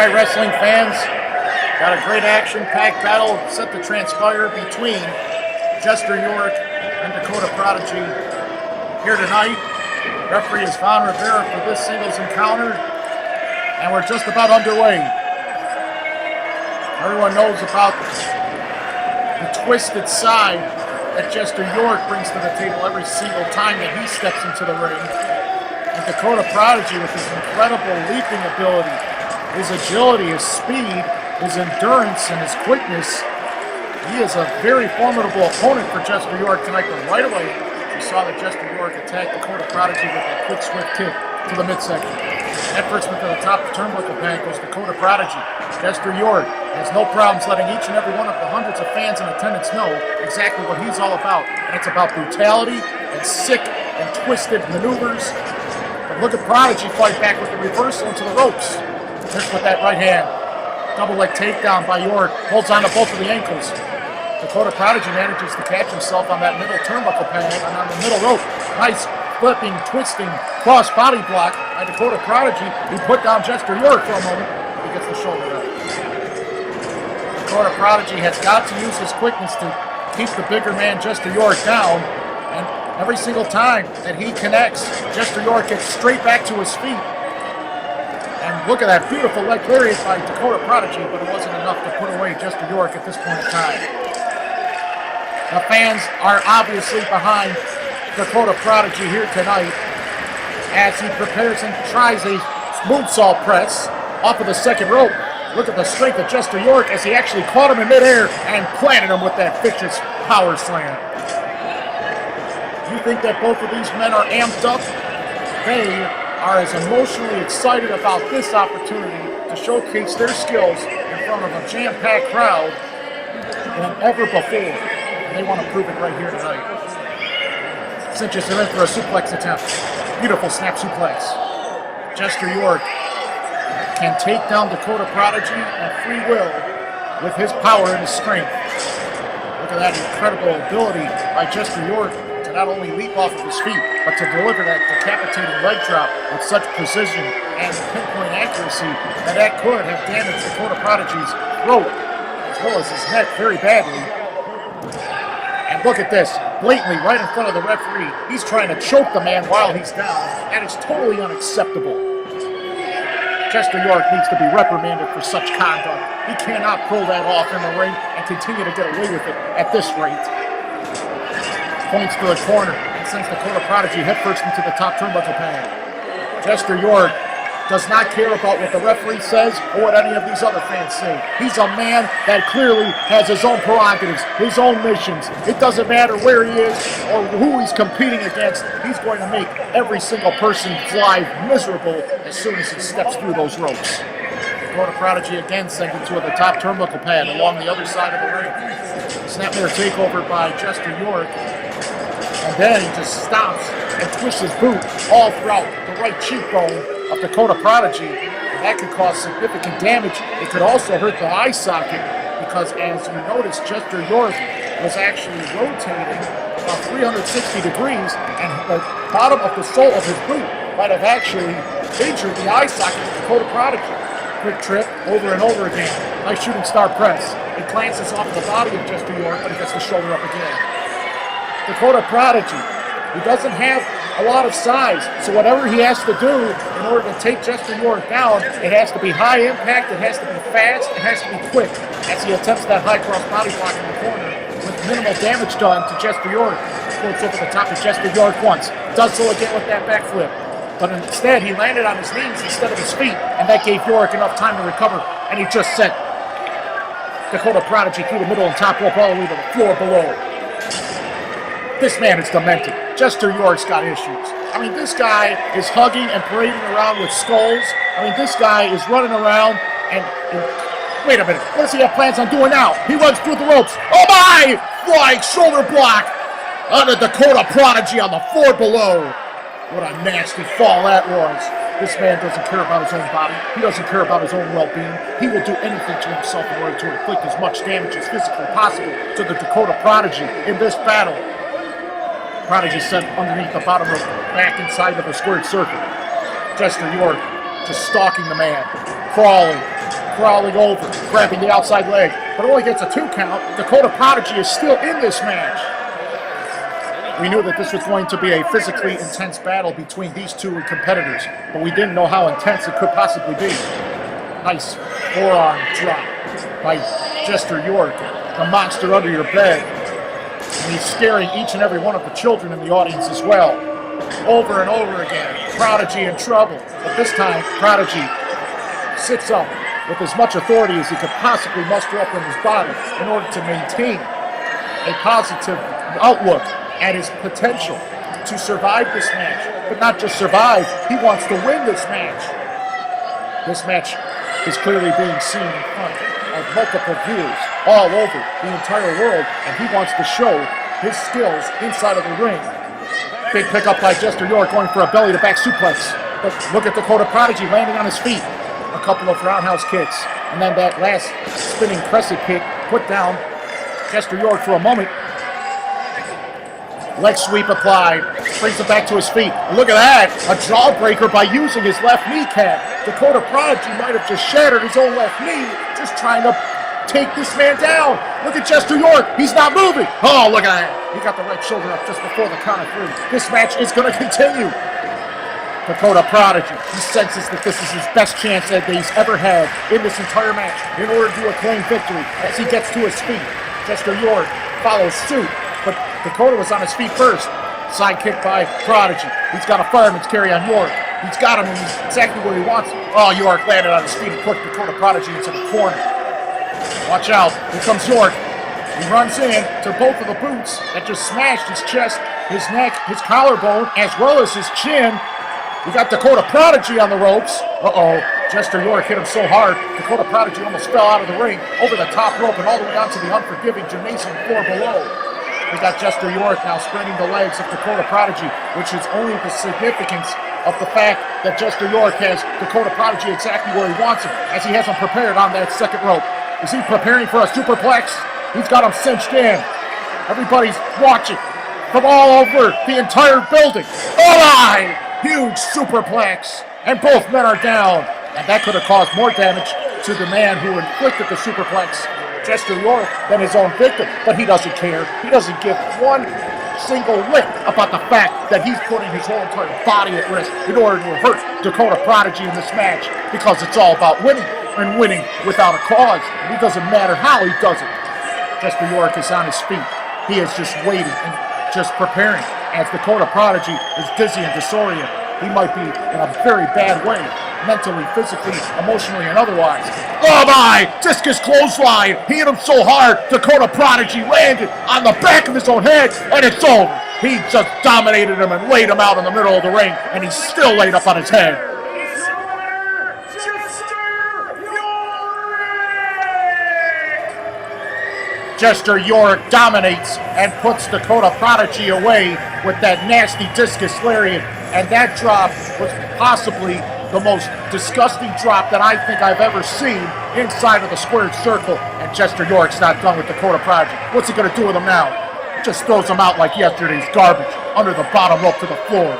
All right, wrestling fans, got a great action-packed battle set to transpire between Jester Yorick and Dakota Prodigy here tonight. Referee is Von Rivera for this singles encounter, and we're just about underway. Everyone knows about the twisted side that Jester Yorick brings to the table every single time that he steps into the ring. And Dakota Prodigy, with his incredible leaping ability, his agility, his speed, his endurance, and his quickness, he is a very formidable opponent for Jester Yorick tonight. But right away, we saw that Jester Yorick attack Dakota Prodigy with a quick, swift kick to the midsection. At first, to the top of the turnbuckle pad goes Dakota Prodigy. Jester Yorick has no problems letting each and every one of the hundreds of fans in attendance know exactly what he's all about. And it's about brutality and sick and twisted maneuvers. But look at Prodigy fight back with the reversal into the ropes. Just with that right hand. Double leg takedown by Yorick. Holds on to both of the ankles. Dakota Prodigy manages to catch himself on that middle turnbuckle pad and on the middle rope. Nice flipping, twisting, cross body block by Dakota Prodigy. He put down Jester Yorick for a moment. He gets the shoulder up. Dakota Prodigy has got to use his quickness to keep the bigger man Jester Yorick down. And every single time that he connects, Jester Yorick gets straight back to his feet. And look at that beautiful leg lariat by Dakota Prodigy, but it wasn't enough to put away Jester Yorick at this point in time. The fans are obviously behind Dakota Prodigy here tonight as he prepares and tries a moonsault press off of the second rope. Look at the strength of Jester Yorick as he actually caught him in midair and planted him with that vicious power slam. You think that both of these men are amped up? They are as emotionally excited about this opportunity to showcase their skills in front of a jam-packed crowd than ever before. And they want to prove it right here tonight. Cinches him in for a suplex attempt. Beautiful snap suplex. Jester Yorick can take down Dakota Prodigy at free will with his power and his strength. Look at that incredible ability by Jester Yorick to not only leap off of his feet, but to deliver that decapitating leg drop with such precision and pinpoint accuracy that could have damaged Dakota Prodigy's throat as well as his neck very badly. And look at this, blatantly right in front of the referee. He's trying to choke the man while he's down. That is totally unacceptable. Jester Yorick needs to be reprimanded for such conduct. He cannot pull that off in the ring and continue to get away with it at this rate. Points to the corner and sends Dakota Prodigy headfirst into the top turnbuckle pad. Jester Yorick does not care about what the referee says or what any of these other fans say. He's a man that clearly has his own prerogatives, his own missions. It doesn't matter where he is or who he's competing against. He's going to make every single person's life miserable as soon as he steps through those ropes. Dakota Prodigy again sent into the top turnbuckle pad along the other side of the ring. Snapmare takeover by Jester Yorick. And then he just stops and twists his boot all throughout the right cheekbone of Dakota Prodigy. And that could cause significant damage. It could also hurt the eye socket because, as you notice, Jester Yorick was actually rotating about 360 degrees, and the bottom of the sole of his boot might have actually injured the eye socket of Dakota Prodigy. Quick trip over and over again. Nice shooting star press. It glances off the body of Jester Yorick, but he gets the shoulder up again. Dakota Prodigy, he doesn't have a lot of size, so whatever he has to do in order to take Jester Yorick down, it has to be high impact, it has to be fast, it has to be quick, as he attempts that high cross body block in the corner with minimal damage done to Jester Yorick. Floats over the top of Jester Yorick once, does so again with that backflip, but instead he landed on his knees instead of his feet, and that gave Yorick enough time to recover, and he just sent Dakota Prodigy through the middle and top rope all the way to the floor below. This man is demented. Jester Yorick's got issues. I mean, this guy is hugging and parading around with skulls. I mean, this guy is running around and wait a minute. What does he have plans on doing now? He runs through the ropes. Oh my! Flying shoulder block on the Dakota Prodigy on the floor below. What a nasty fall that was. This man doesn't care about his own body. He doesn't care about his own well-being. He will do anything to himself in order to inflict as much damage as physically possible to the Dakota Prodigy in this battle. Prodigy sent underneath the bottom rope, back inside of a squared circle. Jester Yorick just stalking the man, crawling, crawling over, grabbing the outside leg, but only gets a 2 count. Dakota Prodigy is still in this match. We knew that this was going to be a physically intense battle between these two competitors, but we didn't know how intense it could possibly be. Nice forearm drop by Jester Yorick, the monster under your bed. And he's scaring each and every one of the children in the audience as well. Over and over again, Prodigy in trouble. But this time, Prodigy sits up with as much authority as he could possibly muster up in his body in order to maintain a positive outlook at his potential to survive this match. But not just survive, he wants to win this match. This match is clearly being seen in front of multiple viewers all over the entire world, and he wants to show his skills inside of the ring. Big pickup by Jester Yorick going for a belly-to-back suplex. But look at Dakota Prodigy landing on his feet. A couple of roundhouse kicks, and then that last spinning crescent kick put down Jester Yorick for a moment. Leg sweep applied, brings him back to his feet. And look at that, a jawbreaker by using his left kneecap. Dakota Prodigy might have just shattered his own left knee, just trying to take this man down. Look at Jester Yorick, he's not moving. Oh, look at that. He got the right shoulder up just before the count of 3. This match is going to continue. Dakota Prodigy, he senses that this is his best chance that he's ever had in this entire match in order to acclaim victory as he gets to his feet. Jester Yorick follows suit, but Dakota was on his feet first. Side kick by Prodigy. He's got a fireman's carry on Yorick. He's got him, and he's exactly where he wants him. Oh, Yorick landed on his feet and put Dakota Prodigy into the corner. Watch out, here comes Yorick. He runs in to both of the boots that just smashed his chest, his neck, his collarbone, as well as his chin. We got Dakota Prodigy on the ropes. Uh-oh, Jester Yorick hit him so hard, Dakota Prodigy almost fell out of the ring, over the top rope and all the way onto the unforgiving gymnasium floor below. We got Jester Yorick now spreading the legs of Dakota Prodigy, which is only the significance of the fact that Jester Yorick has Dakota Prodigy exactly where he wants him, as he has him prepared on that second rope. Is he preparing for a superplex? He's got him cinched in. Everybody's watching from all over the entire building. Oh my! Huge superplex, and both men are down, and that could have caused more damage to the man who inflicted the superplex, Jester Yorick, than his own victim, but he doesn't care. He doesn't give one single lick about the fact that he's putting his whole entire body at risk in order to hurt Dakota Prodigy in this match, because it's all about winning, and winning without a cause, and it doesn't matter how he does it. Jester Yorick is on his feet. He is just waiting and just preparing. As Dakota Prodigy is dizzy and disoriented, he might be in a very bad way, mentally, physically, emotionally, and otherwise. Oh my! Discus clothesline! He hit him so hard, Dakota Prodigy landed on the back of his own head, and it's over. He just dominated him and laid him out in the middle of the ring, and he's still laid up on his head. Jester Yorick dominates and puts Dakota Prodigy away with that nasty discus lariat, and that drop was possibly the most disgusting drop that I think I've ever seen inside of the squared circle, and Jester Yorick's not done with Dakota Prodigy. What's he going to do with him now? Just throws him out like yesterday's garbage, under the bottom rope to the floor.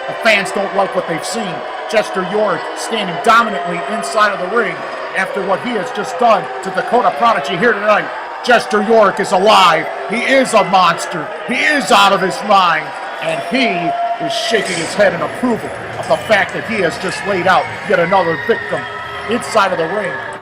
The fans don't like what they've seen. Jester Yorick standing dominantly inside of the ring after what he has just done to Dakota Prodigy here tonight. Jester Yorick is alive. He is a monster. He is out of his mind. And he is shaking his head in approval of the fact that he has just laid out yet another victim inside of the ring.